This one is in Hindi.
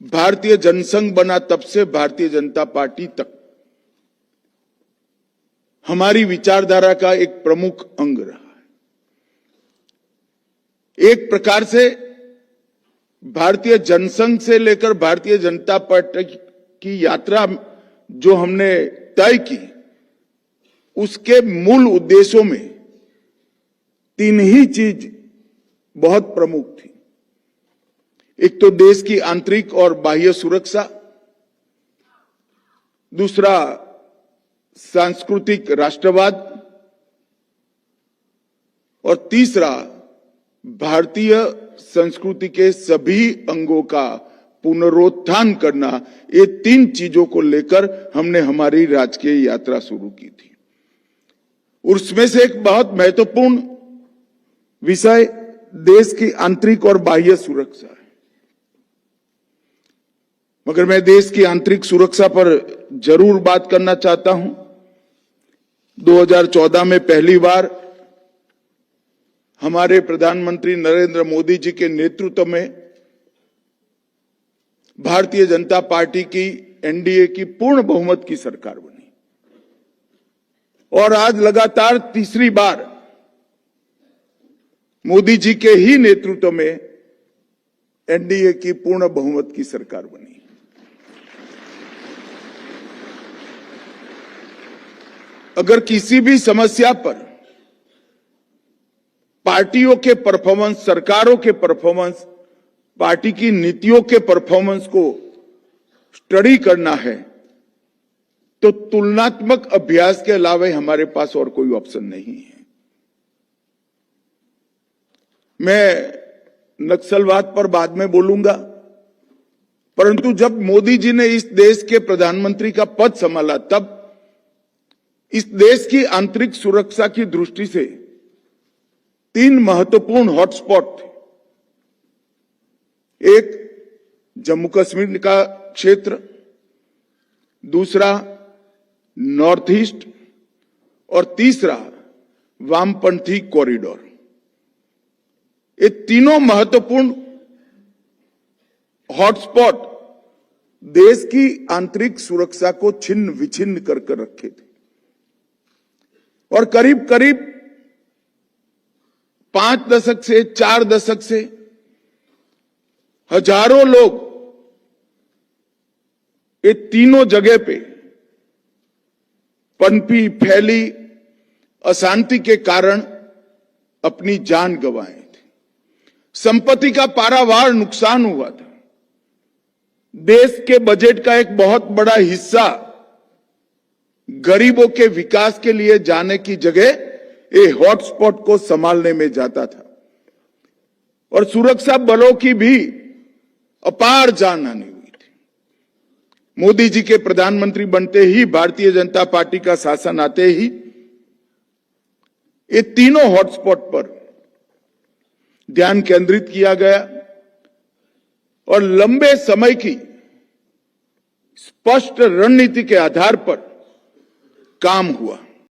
भारतीय जनसंघ बना तब से भारतीय जनता पार्टी तक हमारी विचारधारा का एक प्रमुख अंग रहा है। एक प्रकार से भारतीय जनसंघ से लेकर भारतीय जनता पार्टी की यात्रा जो हमने तय की, उसके मूल उद्देश्यों में तीन ही चीज बहुत प्रमुख थी। एक तो देश की आंतरिक और बाह्य सुरक्षा, दूसरा सांस्कृतिक राष्ट्रवाद और तीसरा भारतीय संस्कृति के सभी अंगों का पुनरुत्थान करना। ये तीन चीजों को लेकर हमने हमारी राजकीय यात्रा शुरू की थी। उसमें से एक बहुत महत्वपूर्ण विषय देश की आंतरिक और बाह्य सुरक्षा है। मगर मैं देश की आंतरिक सुरक्षा पर जरूर बात करना चाहता हूं। 2014 में पहली बार हमारे प्रधानमंत्री नरेंद्र मोदी जी के नेतृत्व में भारतीय जनता पार्टी की एनडीए की पूर्ण बहुमत की सरकार बनी और आज लगातार तीसरी बार मोदी जी के ही नेतृत्व में एनडीए की पूर्ण बहुमत की सरकार बनी। अगर किसी भी समस्या पर पार्टियों के परफॉर्मेंस, सरकारों के परफॉर्मेंस, पार्टी की नीतियों के परफॉर्मेंस को स्टडी करना है तो तुलनात्मक अभ्यास के अलावा हमारे पास और कोई ऑप्शन नहीं है। मैं नक्सलवाद पर बाद में बोलूंगा, परंतु जब मोदी जी ने इस देश के प्रधानमंत्री का पद संभाला तब इस देश की आंतरिक सुरक्षा की दृष्टि से तीन महत्वपूर्ण हॉटस्पॉट थे। एक जम्मू कश्मीर का क्षेत्र, दूसरा नॉर्थ ईस्ट और तीसरा वामपंथी कॉरिडोर। ये तीनों महत्वपूर्ण हॉटस्पॉट देश की आंतरिक सुरक्षा को छिन्न विछिन्न कर रखे थे और करीब करीब 5 दशक से 4 दशक से हजारों लोग ये तीनों जगह पे पनपी फैली अशांति के कारण अपनी जान गंवाए थे। संपत्ति का पारावार नुकसान हुआ था। देश के बजट का एक बहुत बड़ा हिस्सा गरीबों के विकास के लिए जाने की जगह ये हॉटस्पॉट को संभालने में जाता था और सुरक्षा बलों की भी अपार जान हानि हुई थी। मोदी जी के प्रधानमंत्री बनते ही, भारतीय जनता पार्टी का शासन आते ही ये तीनों हॉटस्पॉट पर ध्यान केंद्रित किया गया और लंबे समय की स्पष्ट रणनीति के आधार पर काम हुआ।